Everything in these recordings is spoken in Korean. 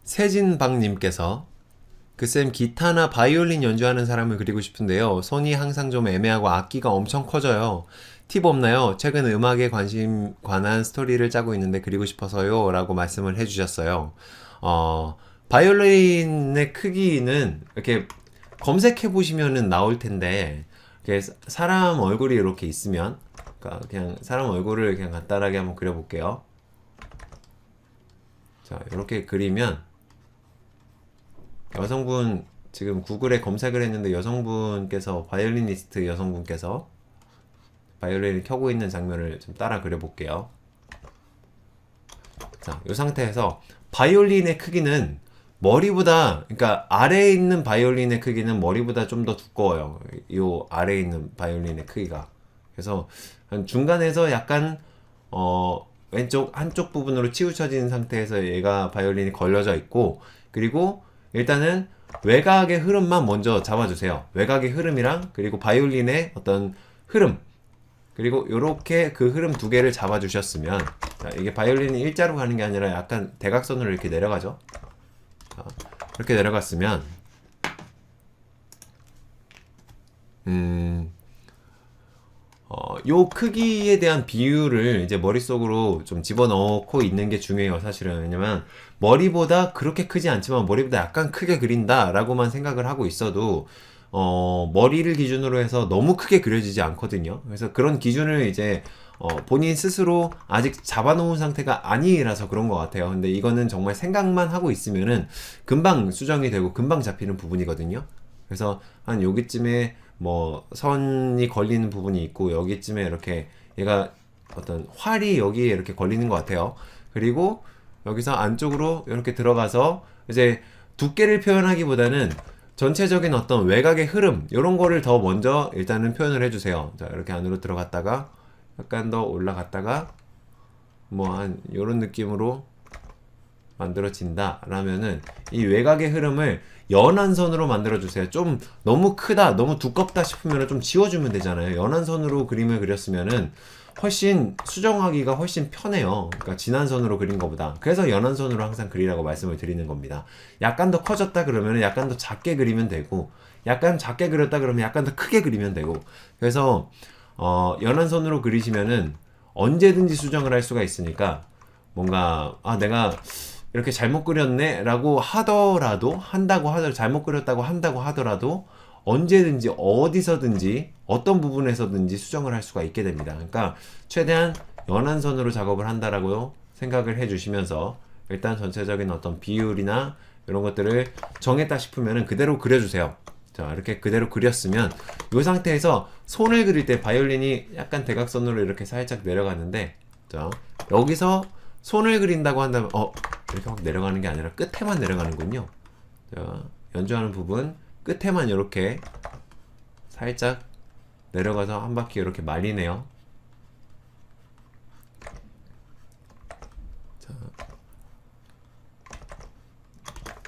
세진박님께서 그 기타나 바이올린 연주하는 사람을 그리고 싶은데요. 손이 항상 좀 애매하고 악기가 엄청 커져요. 팁 없나요? 최근 음악에 관한 스토리를 짜고 있는데 그리고 싶어서요. 라고 말씀을 해주셨어요. 바이올린의 크기는 이렇게 검색해 보시면은 나올 텐데, 이렇게 사람 얼굴이 이렇게 있으면, 그러니까 그냥 사람 얼굴을 그냥 간단하게 한번 그려볼게요. 자, 이렇게 그리면, 여성분, 지금 구글에 검색을 했는데 여성분께서, 바이올리니스트 여성분께서 바이올린을 켜고 있는 장면을 좀 따라 그려볼게요. 자, 이 상태에서 바이올린의 크기는 머리보다, 그러니까 아래에 있는 바이올린의 크기는 머리보다 좀 더 두꺼워요. 이 아래에 있는 바이올린의 크기가. 그래서 한 중간에서 약간 왼쪽 한쪽 부분으로 치우쳐진 상태에서 얘가 바이올린이 걸려져 있고, 그리고 일단은 외곽의 흐름만 먼저 잡아주세요. 외곽의 흐름이랑 그리고 바이올린의 어떤 흐름, 그리고 요렇게 그 흐름 두 개를 잡아주셨으면, 자, 이게 바이올린이 일자로 가는 게 아니라 약간 대각선으로 이렇게 내려가죠. 자, 이렇게 내려갔으면 요 크기에 대한 비율을 이제 머릿속으로 좀 집어넣고 있는 게 중요해요, 사실은. 왜냐면 머리보다 그렇게 크지 않지만 머리보다 약간 크게 그린다 라고만 생각을 하고 있어도 머리를 기준으로 해서 너무 크게 그려지지 않거든요. 그래서 그런 기준을 이제 본인 스스로 아직 잡아놓은 상태가 아니라서 그런 것 같아요. 근데 이거는 정말 생각만 하고 있으면은 금방 수정이 되고 금방 잡히는 부분이거든요. 그래서 한 여기쯤에 뭐 선이 걸리는 부분이 있고, 여기쯤에 이렇게 얘가 어떤 활이 여기에 이렇게 걸리는 것 같아요. 그리고 여기서 안쪽으로 이렇게 들어가서 이제 두께를 표현하기보다는 전체적인 어떤 외곽의 흐름, 이런 거를 더 먼저 일단은 표현을 해주세요. 자, 이렇게 안으로 들어갔다가 약간 더 올라갔다가 뭐 한 이런 느낌으로 만들어진다 라면은 이 외곽의 흐름을 연한 선으로 만들어 주세요. 좀 너무 크다, 너무 두껍다 싶으면 좀 지워주면 되잖아요. 연한 선으로 그림을 그렸으면은 훨씬 수정하기가 훨씬 편해요. 그러니까 진한 선으로 그린 것보다. 그래서 연한 선으로 항상 그리라고 말씀을 드리는 겁니다. 약간 더 커졌다 그러면 약간 더 작게 그리면 되고, 약간 작게 그렸다 그러면 약간 더 크게 그리면 되고. 그래서 연한 선으로 그리시면은 언제든지 수정을 할 수가 있으니까, 뭔가 내가 이렇게 잘못 그렸네 라고 하더라도, 잘못 그렸다고 한다고 하더라도 언제든지 어디서든지 어떤 부분에서든지 수정을 할 수가 있게 됩니다. 그러니까 최대한 연한 선으로 작업을 한다라고 생각을 해주시면서 일단 전체적인 어떤 비율이나 이런 것들을 정했다 싶으면 그대로 그려주세요. 자, 이렇게 그대로 그렸으면 이 상태에서 손을 그릴 때 바이올린이 약간 대각선으로 이렇게 살짝 내려가는데, 자, 여기서 손을 그린다고 한다면 이렇게 확 내려가는 게 아니라 끝에만 내려가는군요. 자, 연주하는 부분 끝에만 이렇게 살짝 내려가서 한 바퀴 이렇게 말리네요. 자,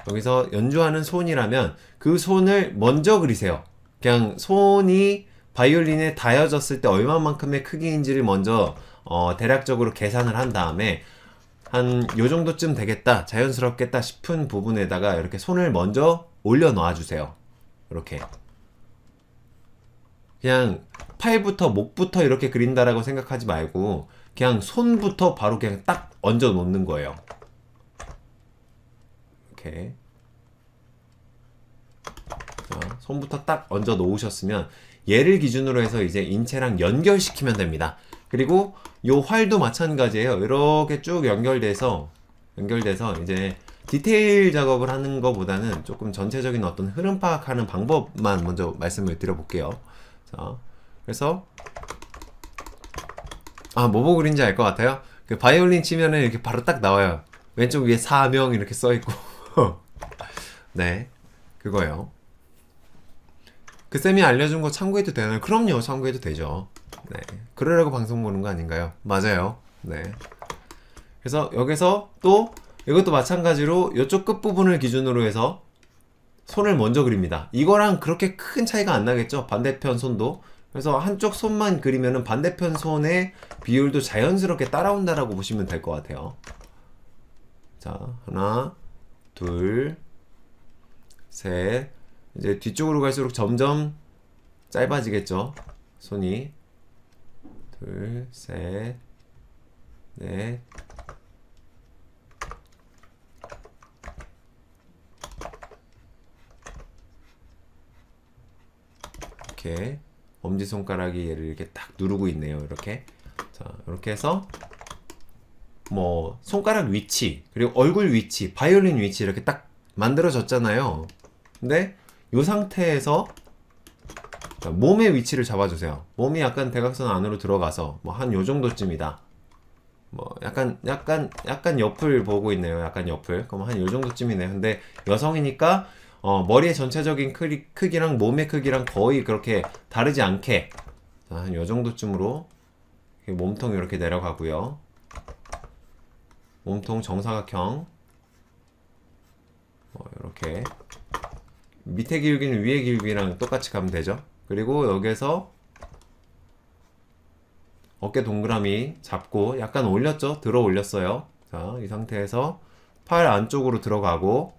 여기서 연주하는 손이라면 그 손을 먼저 그리세요. 그냥 손이 바이올린에 닿여졌을 때 얼마만큼의 크기인지를 먼저 대략적으로 계산을 한 다음에 한 요 정도쯤 되겠다, 자연스럽겠다 싶은 부분에다가 이렇게 손을 먼저 올려 놓아 주세요. 이렇게 그냥 팔부터 목부터 이렇게 그린다라고 생각하지 말고 그냥 손부터 바로 그냥 딱 얹어 놓는 거예요. 이렇게 손부터 딱 얹어 놓으셨으면 얘를 기준으로 해서 이제 인체랑 연결시키면 됩니다. 그리고 요 활도 마찬가지예요. 이렇게 쭉 연결돼서 이제 디테일 작업을 하는 것보다는 조금 전체적인 어떤 흐름 파악하는 방법만 먼저 말씀을 드려볼게요. 자, 그래서 뭐 보고 그린지 알 것 같아요. 그 바이올린 치면은 이렇게 바로 딱 나와요. 왼쪽 위에 사명 이렇게 써 있고. 네, 그거예요. 그 쌤이 알려준 거 참고해도 되나요? 그럼요, 참고해도 되죠. 네, 그러려고 방송 보는 거 아닌가요? 맞아요. 네. 그래서 여기서 또 이것도 마찬가지로 이쪽 끝부분을 기준으로 해서 손을 먼저 그립니다. 이거랑 그렇게 큰 차이가 안 나겠죠? 반대편 손도. 그래서 한쪽 손만 그리면은 반대편 손의 비율도 자연스럽게 따라온다라고 보시면 될 것 같아요. 자, 하나, 둘, 셋. 이제 뒤쪽으로 갈수록 점점 짧아지겠죠. 손이. 둘, 셋, 넷. 이렇게 엄지손가락이 얘를 이렇게 딱 누르고 있네요. 이렇게. 자, 이렇게 해서 뭐 손가락 위치 그리고 얼굴 위치, 바이올린 위치 이렇게 딱 만들어졌잖아요. 근데 이 상태에서 몸의 위치를 잡아주세요. 몸이 약간 대각선 안으로 들어가서 뭐 한 요 정도쯤이다. 뭐 약간 옆을 보고 있네요. 약간 옆을. 그럼 한 요 정도쯤이네요. 근데 여성이니까 머리의 전체적인 크기랑 몸의 크기랑 거의 그렇게 다르지 않게 한 요 정도쯤으로 몸통 이렇게 내려가고요. 몸통 정사각형 이렇게 밑에 기울기는 위에 기울기랑 똑같이 가면 되죠. 그리고 여기에서 어깨 동그라미 잡고 약간 올렸죠? 들어 올렸어요. 자, 이 상태에서 팔 안쪽으로 들어가고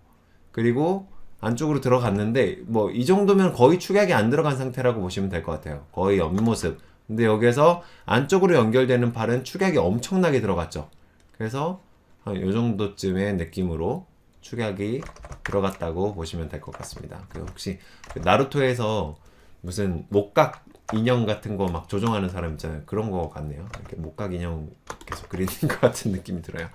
그리고 안쪽으로 들어갔는데 뭐 이 정도면 거의 축약이 안 들어간 상태라고 보시면 될 것 같아요. 거의 옆모습. 근데 여기에서 안쪽으로 연결되는 팔은 축약이 엄청나게 들어갔죠. 그래서 한 요 정도쯤의 느낌으로 축약이 들어갔다고 보시면 될 것 같습니다. 그 혹시 그 나루토에서 무슨 목각 인형 같은 거 막 조종하는 사람 있잖아요. 그런 거 같네요. 이렇게 목각 인형 계속 그리는 것 같은 느낌이 들어요.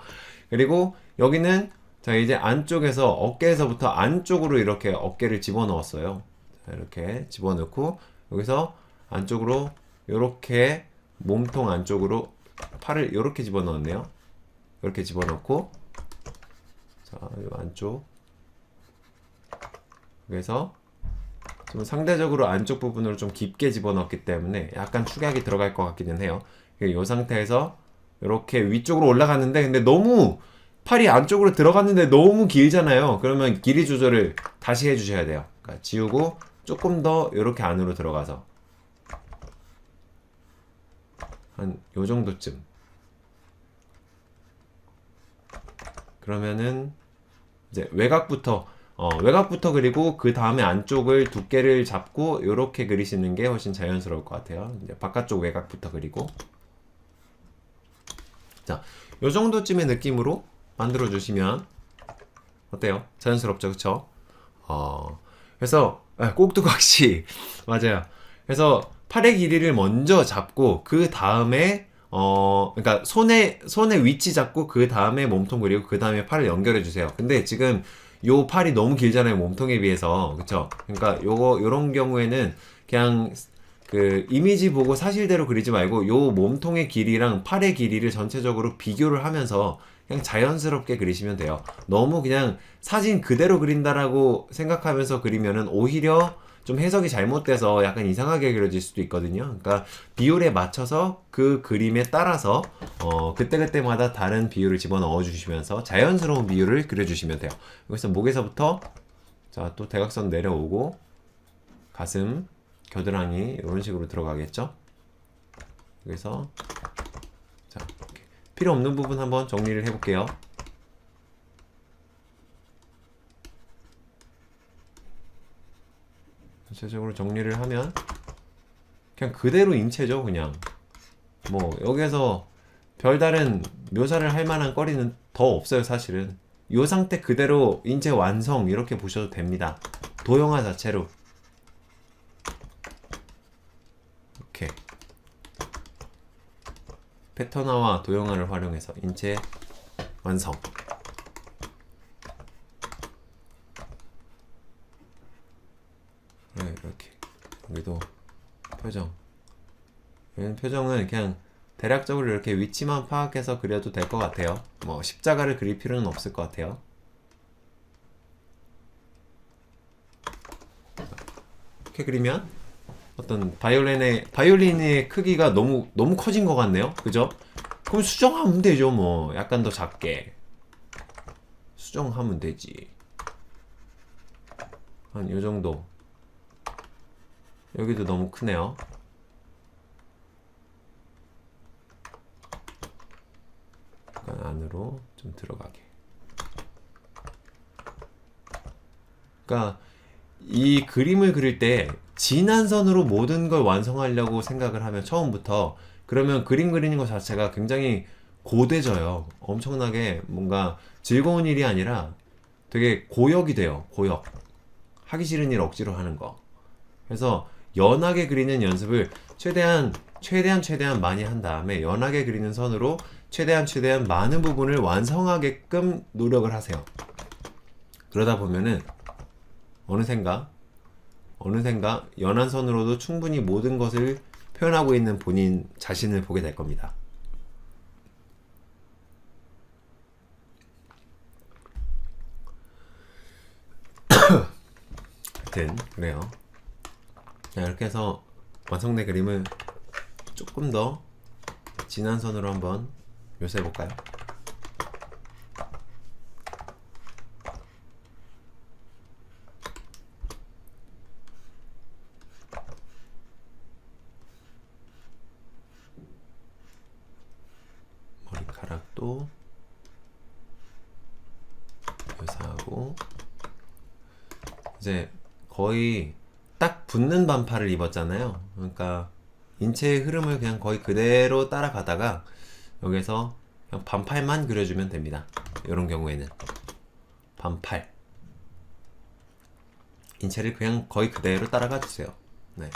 그리고 여기는 자 이제 안쪽에서 어깨에서부터 안쪽으로 이렇게 어깨를 집어넣었어요. 자, 이렇게 집어넣고 여기서 안쪽으로 이렇게 몸통 안쪽으로 팔을 이렇게 집어넣었네요. 이렇게 집어넣고 자, 이 안쪽 그래서 좀 상대적으로 안쪽 부분으로 좀 깊게 집어넣었기 때문에 약간 축약이 들어갈 것 같기는 해요. 이 상태에서 이렇게 위쪽으로 올라갔는데 근데 너무 팔이 안쪽으로 들어갔는데 너무 길잖아요. 그러면 길이 조절을 다시 해주셔야 돼요. 그러니까 지우고 조금 더 이렇게 안으로 들어가서 한 요 정도쯤 그러면은 이제 외곽부터 그리고 그 다음에 안쪽을 두께를 잡고 이렇게 그리시는 게 훨씬 자연스러울 것 같아요. 이제 바깥쪽 외곽부터 그리고 자, 요 정도쯤의 느낌으로 만들어 주시면 어때요? 자연스럽죠, 그쵸? 그래서 꼭두각시 맞아요. 그래서 팔의 길이를 먼저 잡고 그 다음에 그러니까 손의 위치 잡고 그 다음에 몸통 그리고 그 다음에 팔을 연결해 주세요. 근데 지금 요 팔이 너무 길잖아요, 몸통에 비해서. 그쵸? 그러니까 요런 경우에는 그냥 그 이미지 보고 사실대로 그리지 말고 요 몸통의 길이랑 팔의 길이를 전체적으로 비교를 하면서 그냥 자연스럽게 그리시면 돼요. 너무 그냥 사진 그대로 그린다라고 생각하면서 그리면은 오히려 좀 해석이 잘못돼서 약간 이상하게 그려질 수도 있거든요. 그러니까 비율에 맞춰서 그 그림에 따라서 그때그때마다 다른 비율을 집어넣어 주시면서 자연스러운 비율을 그려주시면 돼요. 여기서 목에서부터 자, 또 대각선 내려오고 가슴, 겨드랑이 이런 식으로 들어가겠죠. 여기서 자, 이렇게. 필요 없는 부분 한번 정리를 해볼게요. 전체적으로 정리를 하면 그냥 그대로 인체죠. 그냥 뭐 여기서 별다른 묘사를 할 만한 거리는 더 없어요. 사실은 이 상태 그대로 인체 완성 이렇게 보셔도 됩니다. 도형화 자체로 이렇게 패턴화와 도형화를 활용해서 인체 완성. 네, 이렇게 여기도 표정. 이런 표정은 그냥 대략적으로 이렇게 위치만 파악해서 그려도 될 것 같아요. 뭐 십자가를 그릴 필요는 없을 것 같아요. 이렇게 그리면 어떤 바이올린의 크기가 너무 커진 것 같네요. 그죠? 그럼 수정하면 되죠. 뭐 약간 더 작게 수정하면 되지. 한 요 정도. 여기도 너무 크네요. 약간 안으로 좀 들어가게. 그러니까 이 그림을 그릴 때 진한 선으로 모든 걸 완성하려고 생각을 하면 처음부터, 그러면 그림 그리는 것 자체가 굉장히 고되져요. 엄청나게 뭔가 즐거운 일이 아니라 되게 고역이 돼요. 고역. 하기 싫은 일 억지로 하는 거. 그래서 연하게 그리는 연습을 최대한 많이 한 다음에 연하게 그리는 선으로 최대한 많은 부분을 완성하게끔 노력을 하세요. 그러다 보면은 어느샌가 연한 선으로도 충분히 모든 것을 표현하고 있는 본인 자신을 보게 될 겁니다. 하여튼 그래요. 자, 이렇게 해서 완성된 그림을 조금 더 진한 선으로 한번 묘사해 볼까요? 머리카락도 묘사하고, 이제 거의 딱 붙는 반팔을 입었잖아요. 그러니까 인체의 흐름을 그냥 거의 그대로 따라가다가 여기서 그냥 반팔만 그려주면 됩니다. 이런 경우에는 반팔, 인체를 그냥 거의 그대로 따라가 주세요. 네.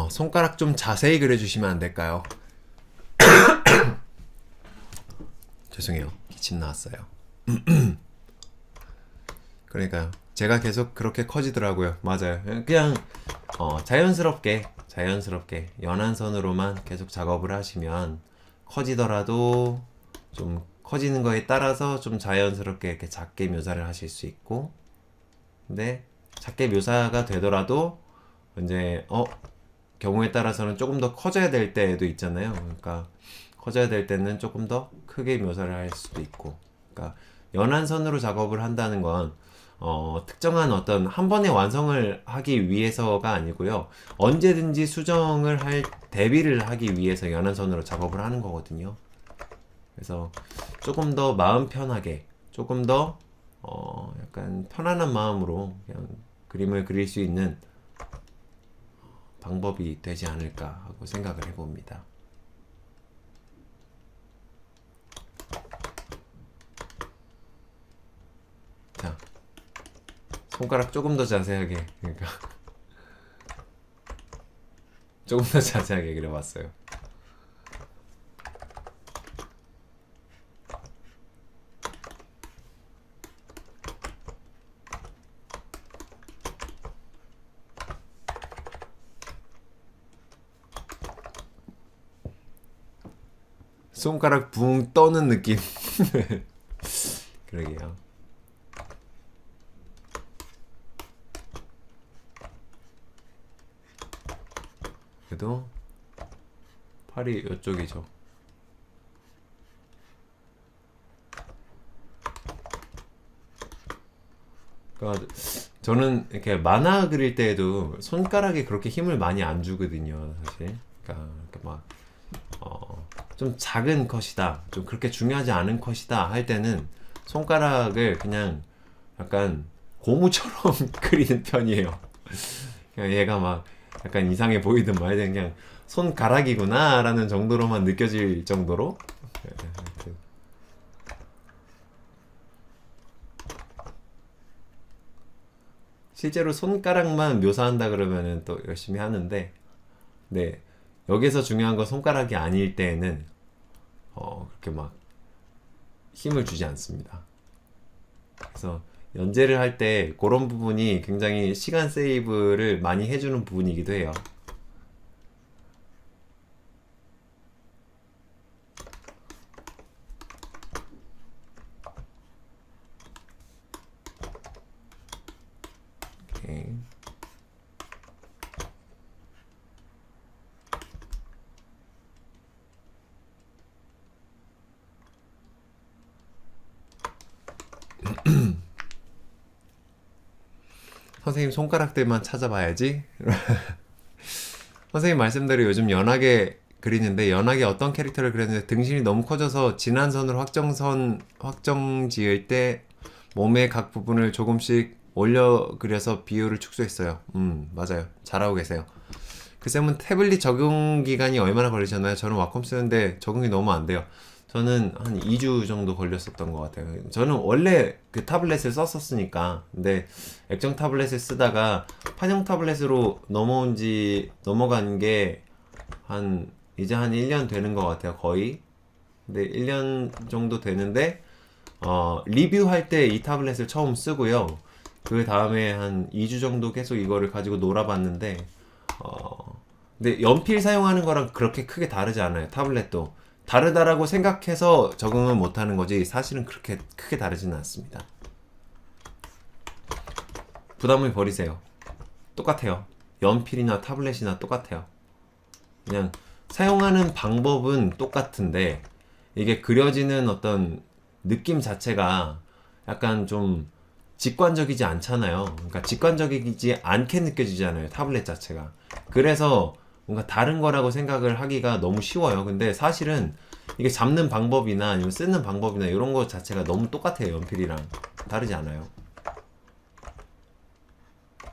손가락 좀 자세히 그려주시면 안 될까요? 죄송해요. 기침 나왔어요. 그러니까요. 제가 계속 그렇게 커지더라고요. 맞아요. 그냥 자연스럽게 연한 선으로만 계속 작업을 하시면 커지더라도 좀 커지는 거에 따라서 좀 자연스럽게 이렇게 작게 묘사를 하실 수 있고, 근데 작게 묘사가 되더라도 이제 경우에 따라서는 조금 더 커져야 될 때도 있잖아요. 그러니까 커져야 될 때는 조금 더 크게 묘사를 할 수도 있고, 그러니까 연한 선으로 작업을 한다는 건 특정한 어떤 한 번에 완성을 하기 위해서가 아니고요. 언제든지 수정을 할 대비를 하기 위해서 연한 선으로 작업을 하는 거거든요. 그래서 조금 더 마음 편하게, 조금 더 약간 편안한 마음으로 그냥 그림을 그릴 수 있는 방법이 되지 않을까 하고 생각을 해봅니다. 자, 손가락 조금 더 자세하게, 그러니까 조금 더 자세하게 그려봤어요. 손가락 붕 떠는 느낌. 그러게요. 그래도 팔이 이쪽이죠. 그러니까 저는 이렇게 만화 그릴 때에도 손가락에 그렇게 힘을 많이 안 주거든요, 사실. 그러니까 이렇게 막 좀 작은 컷이다, 좀 그렇게 중요하지 않은 컷이다 할 때는 손가락을 그냥 약간 고무처럼 그리는 편이에요. 그냥 얘가 막 약간 이상해 보이든 말든 그냥 손가락이구나 라는 정도로만 느껴질 정도로. 실제로 손가락만 묘사한다 그러면은 또 열심히 하는데, 네, 여기서 중요한 건 손가락이 아닐 때에는 그렇게 막 힘을 주지 않습니다. 그래서 연재를 할 때 그런 부분이 굉장히 시간 세이브를 많이 해주는 부분이기도 해요. 오케이. 선생님 손가락들만 찾아봐야지. 선생님 말씀대로 요즘 연하게 그리는데 연하게 어떤 캐릭터를 그렸는데 등신이 너무 커져서 진한 선으로 확정 지을 때 몸의 각 부분을 조금씩 올려 그려서 비율을 축소했어요. 맞아요. 잘하고 계세요. 그 쌤은 태블릿 적용 기간이 얼마나 걸리셨나요? 저는 와콤 쓰는데 적응이 너무 안 돼요. 저는 한 2주 정도 걸렸었던 것 같아요. 저는 원래 그 타블렛을 썼었으니까. 근데 액정 타블렛을 쓰다가 판형 타블렛으로 넘어간 게 이제 한 1년 되는 것 같아요. 거의. 근데 1년 정도 되는데, 리뷰할 때 이 타블렛을 처음 쓰고요. 그 다음에 한 2주 정도 계속 이거를 가지고 놀아봤는데, 근데 연필 사용하는 거랑 그렇게 크게 다르지 않아요. 타블렛도. 다르다라고 생각해서 적응을 못하는 거지 사실은 그렇게 크게 다르지는 않습니다. 부담을 버리세요. 똑같아요. 연필이나 타블렛이나 똑같아요. 그냥 사용하는 방법은 똑같은데 이게 그려지는 어떤 느낌 자체가 약간 좀 직관적이지 않잖아요. 그러니까 직관적이지 않게 느껴지잖아요. 타블렛 자체가. 그래서 뭔가 다른 거라고 생각을 하기가 너무 쉬워요. 근데 사실은 이게 잡는 방법이나 아니면 쓰는 방법이나 이런 거 자체가 너무 똑같아요. 연필이랑 다르지 않아요.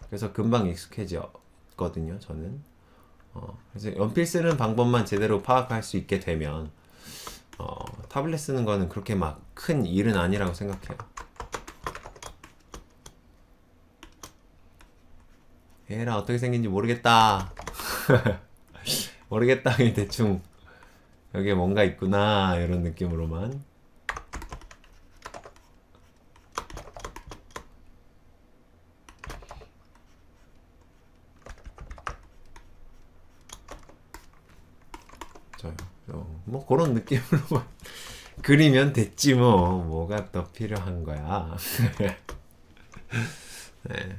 그래서 금방 익숙해졌거든요. 저는. 그래서 연필 쓰는 방법만 제대로 파악할 수 있게 되면 타블렛 쓰는 거는 그렇게 막 큰 일은 아니라고 생각해요. 얘라 어떻게 생긴지 모르겠다. 모르겠다. 대충 여기에 뭔가 있구나 이런 느낌으로만. 저요. 뭐 그런 느낌으로만 그리면 됐지 뭐. 뭐가 더 필요한 거야. 네.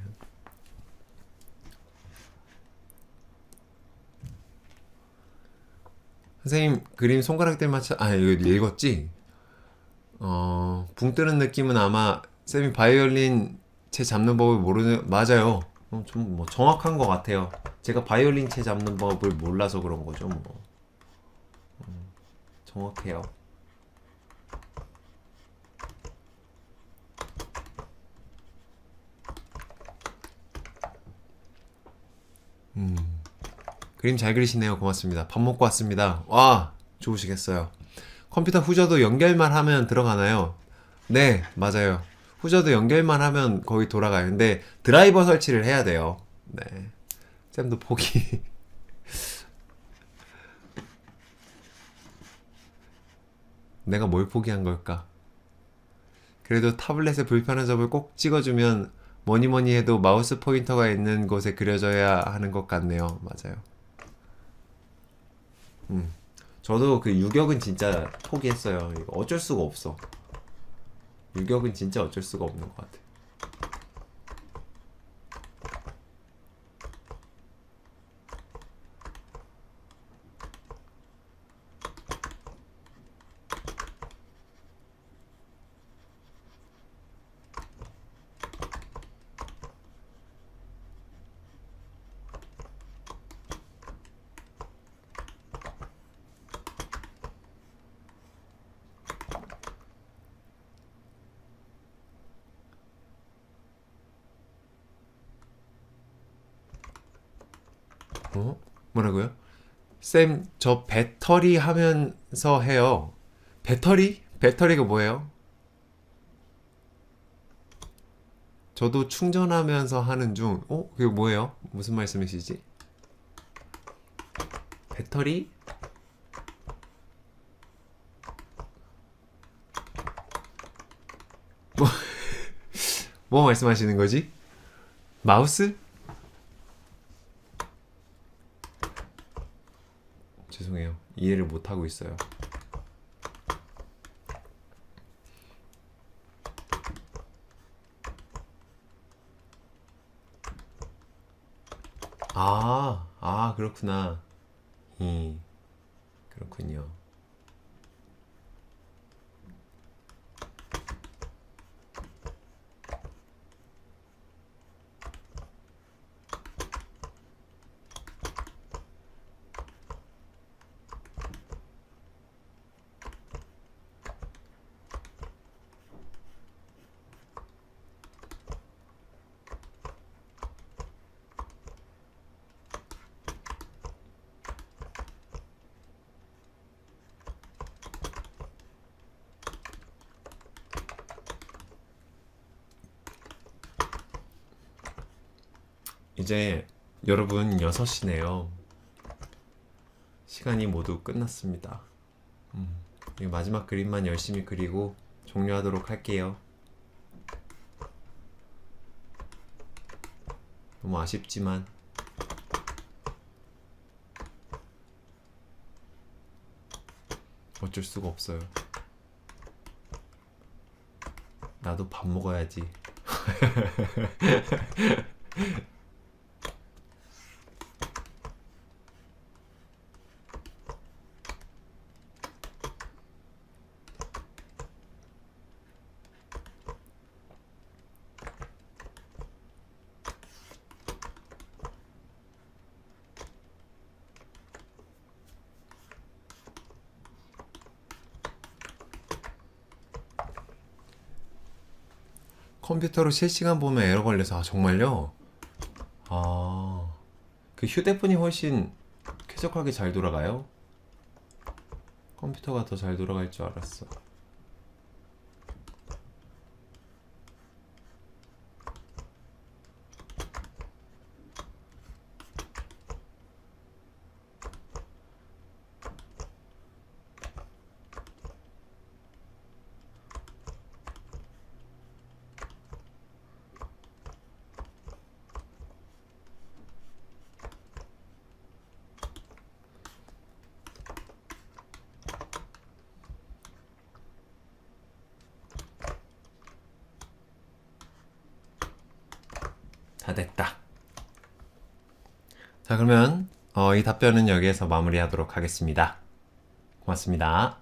선생님 그림 손가락들 맞춰 이거 읽었지? 붕 뜨는 느낌은 아마 쌤이 바이올린 채 잡는 법을 모르는 맞아요. 좀 뭐 정확한 것 같아요. 제가 바이올린 채 잡는 법을 몰라서 그런 거죠. 뭐 정확해요. 그림 잘 그리시네요. 고맙습니다. 밥 먹고 왔습니다. 와, 좋으시겠어요. 컴퓨터 후저도 연결만 하면 들어가나요? 네, 맞아요. 후저도 연결만 하면 거의 돌아가요. 근데 드라이버 설치를 해야 돼요. 네. 쌤도 포기. 내가 뭘 포기한 걸까? 그래도 타블렛의 불편한 점을 꼭 찍어주면 뭐니 뭐니 해도 마우스 포인터가 있는 곳에 그려져야 하는 것 같네요. 맞아요. 저도 그 유격은 진짜 포기했어요. 이거 어쩔 수가 없어. 유격은 진짜 어쩔 수가 없는 것 같아. 어? 뭐라고요? 쌤, 저 배터리 하면서 해요. 배터리? 배터리가 뭐예요? 저도 충전하면서 하는 중. 그게 뭐예요? 무슨 말씀이시지? 배터리? 뭐 말씀하시는 거지? 마우스? 죄송해요. 이해를 못하고 있어요. 그렇구나. 그렇군요. 이제 여러분 6시네요. 시간이 모두 끝났습니다. 이 마지막 그림만 열심히 그리고 종료하도록 할게요. 너무 아쉽지만 어쩔 수가 없어요. 나도 밥 먹어야지. 컴퓨터로 실시간 보면 에러 걸려서. 아, 정말요? 아, 그 휴대폰이 훨씬 쾌적하게 잘 돌아가요? 컴퓨터가 더 잘 돌아갈 줄 알았어. 다 됐다. 자, 그러면 이 답변은 여기에서 마무리하도록 하겠습니다. 고맙습니다.